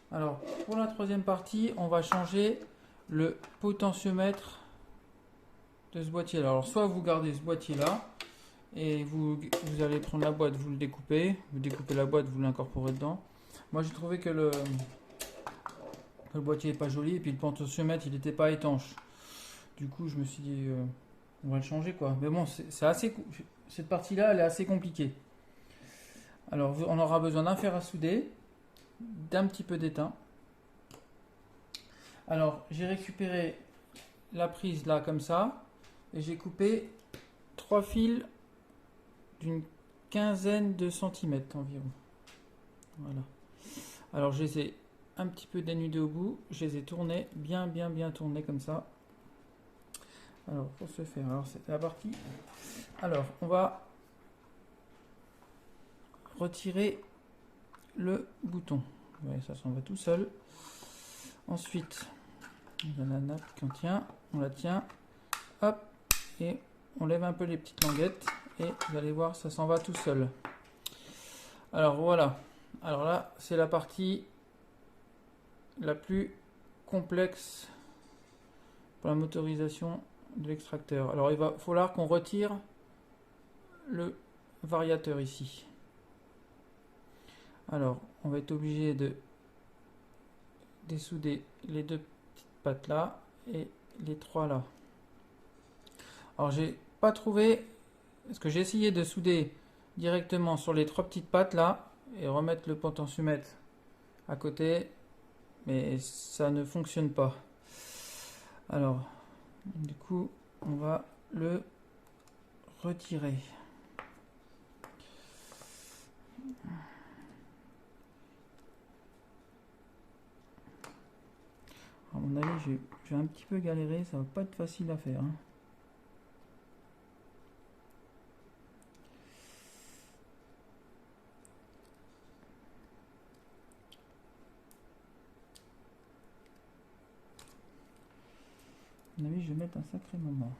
Alors, pour la troisième partie, on va changer le potentiomètre de ce boîtier là. Alors, soit vous gardez ce boîtier là et vous allez prendre la boîte, vous découpez la boîte, vous l'incorporez dedans. Moi, j'ai trouvé que le boîtier n'est pas joli et puis le potentiomètre il n'était pas étanche. Du coup, je me suis dit, on va le changer quoi. Mais bon, c'est assez, cette partie là, elle est assez compliquée. Alors, on aura besoin d'un fer à souder, d'un petit peu d'étain. Alors, j'ai récupéré la prise là comme ça et j'ai coupé trois fils d'une quinzaine de centimètres environ. Voilà. Alors, je les ai un petit peu dénudés au bout, je les ai tournés, bien tournés comme ça. Alors, pour ce faire, alors c'est la partie. Alors, on va retirer le bouton. Ouais, ça s'en va tout seul. Ensuite, on a la nappe qu'on tient, on la tient, hop, et on lève un peu les petites languettes et vous allez voir, ça s'en va tout seul. Alors voilà. Alors là, c'est la partie la plus complexe pour la motorisation de l'extracteur. Alors il va falloir qu'on retire le variateur ici. Alors, on va être obligé de dessouder les deux petites pattes là et les trois là. Alors, j'ai pas trouvé, parce que j'ai essayé de souder directement sur les trois petites pattes là et remettre le potentiomètre à côté, mais ça ne fonctionne pas. Alors, du coup, on va le retirer. À mon avis, j'ai un petit peu galéré, ça va pas être facile à faire. Hein. À mon avis, je vais mettre un sacré moment.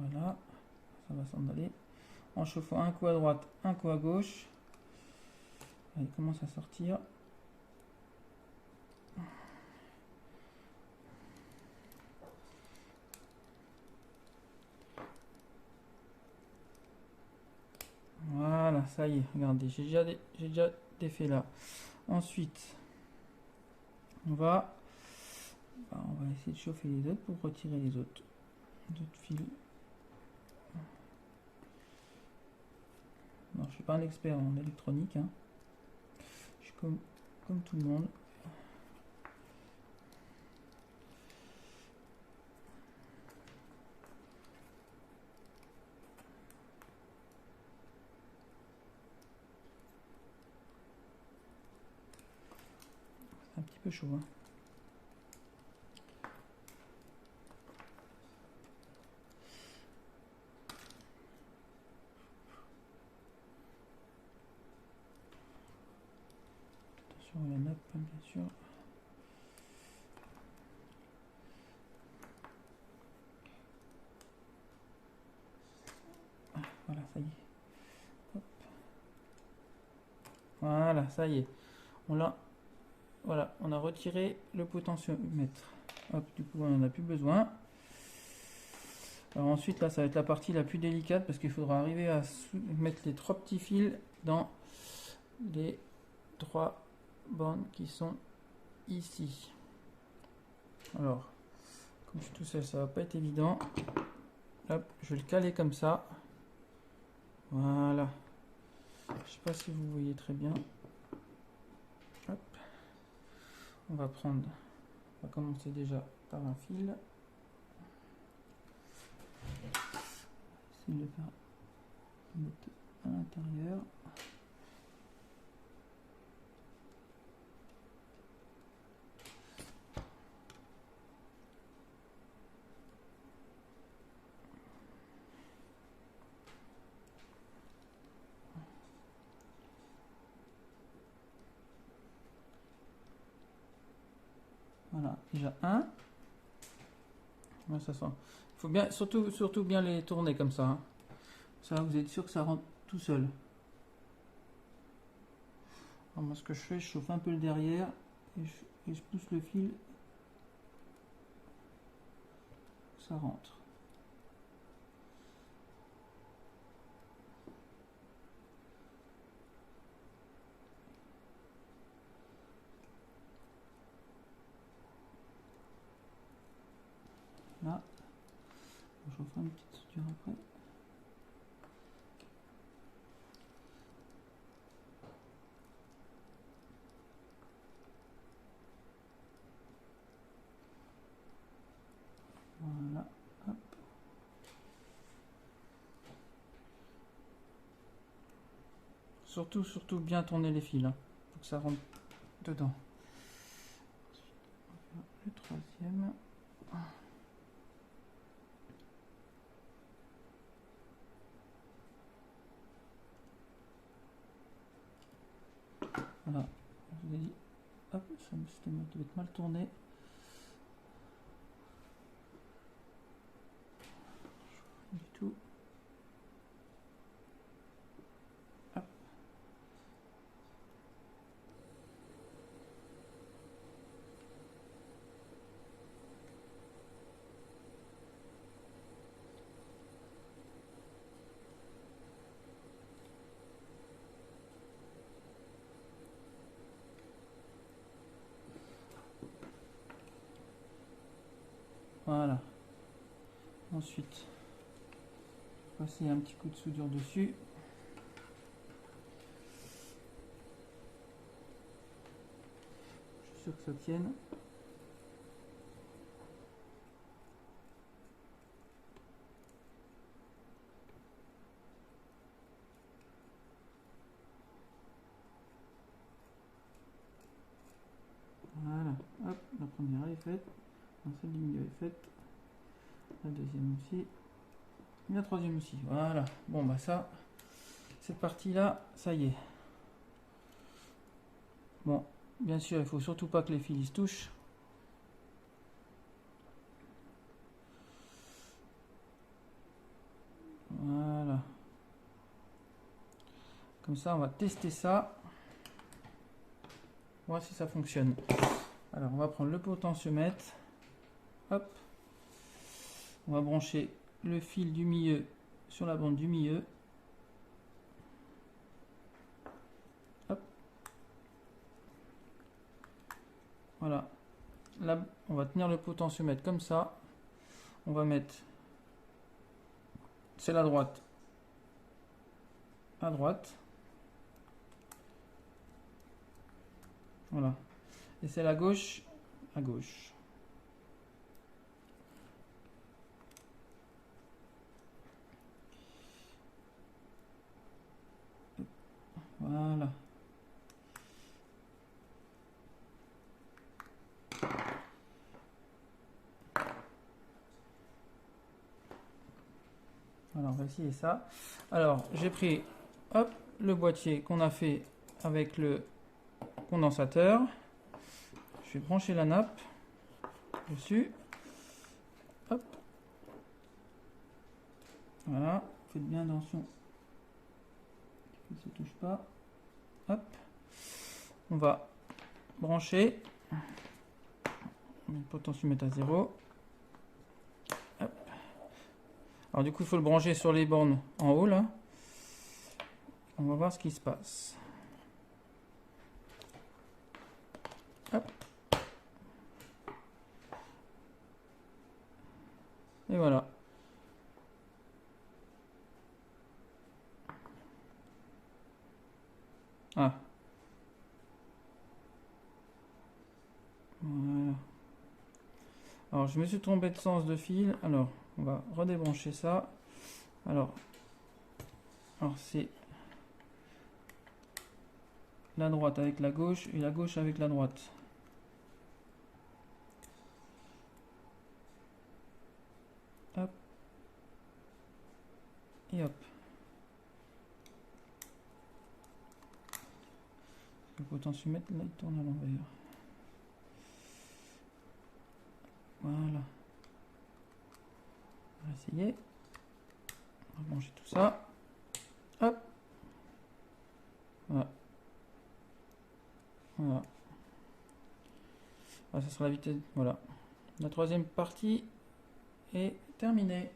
Voilà, ça va s'en aller. En chauffant un coup à droite, un coup à gauche. Il commence à sortir. Voilà, ça y est, regardez, j'ai déjà des faits là. Ensuite, on va essayer de chauffer les autres pour retirer les autres fils. Non, je suis pas un expert en électronique. Hein. Je suis comme tout le monde. C'est un petit peu chaud. Hein. Attention à la nappe, bien sûr. Ah, voilà, ça y est. Hop. Voilà, ça y est. Voilà, on a retiré le potentiomètre. Hop, du coup, on n'en a plus besoin. Alors ensuite, là, ça va être la partie la plus délicate parce qu'il faudra arriver à mettre les trois petits fils dans les trois bandes qui sont ici. Alors, comme je suis tout seul, ça va pas être évident. Hop, je vais le caler comme ça. Voilà. Je sais pas si vous voyez très bien. Hop. On va commencer déjà par un fil. Essayer de le faire mettre à l'intérieur. déjà un. Ouais, ça sent. Il faut bien, surtout bien les tourner comme ça. Hein. Ça, vous êtes sûr que ça rentre tout seul. Alors moi, ce que je fais, je chauffe un peu le derrière et je pousse le fil. Ça rentre. Là, je refais une petite suture après. Voilà, hop. Surtout bien tourner les fils, hein, pour que ça rentre dedans. Le troisième. Voilà, je vous ai dit, hop, ça doit être mal tourné. Du tout. Hop. Voilà. Ensuite, passer un petit coup de soudure dessus. Je suis sûr que ça tienne. Voilà, hop, la première est faite. Celle du milieu est faite. La deuxième aussi. Et la troisième aussi. Voilà. Bon, bah ça, cette partie-là, ça y est. Bon, bien sûr, il faut surtout pas que les fils se touchent. Voilà. Comme ça, on va tester ça. Voir si ça fonctionne. Alors, on va prendre le potentiomètre. Hop. On va brancher le fil du milieu sur la bande du milieu. Hop. Voilà. Là, on va tenir le potentiomètre comme ça. On va mettre celle à droite. À droite. Voilà. Et celle à gauche. À gauche. Voilà. Alors, on va essayer ça. Alors, j'ai pris hop, le boîtier qu'on a fait avec le condensateur. Je vais brancher la nappe dessus. Hop. Voilà. Faites bien attention que ça ne touche pas. Hop. On va brancher. Le potentiomètre à 0. Hop. Alors du coup, il faut le brancher sur les bornes en haut là. On va voir ce qui se passe. Hop. Et voilà. Ah. Voilà. Alors je me suis trompé de sens de fil. Alors on va redébrancher ça. Alors c'est la droite avec la gauche et la gauche avec la droite. Hop. Et hop. Le potentiomètre là il tourne à l'envers. essayer. On va manger tout ça. Hop. Voilà. Voilà. Ah, ça sera la vitesse. Voilà. La troisième partie est terminée.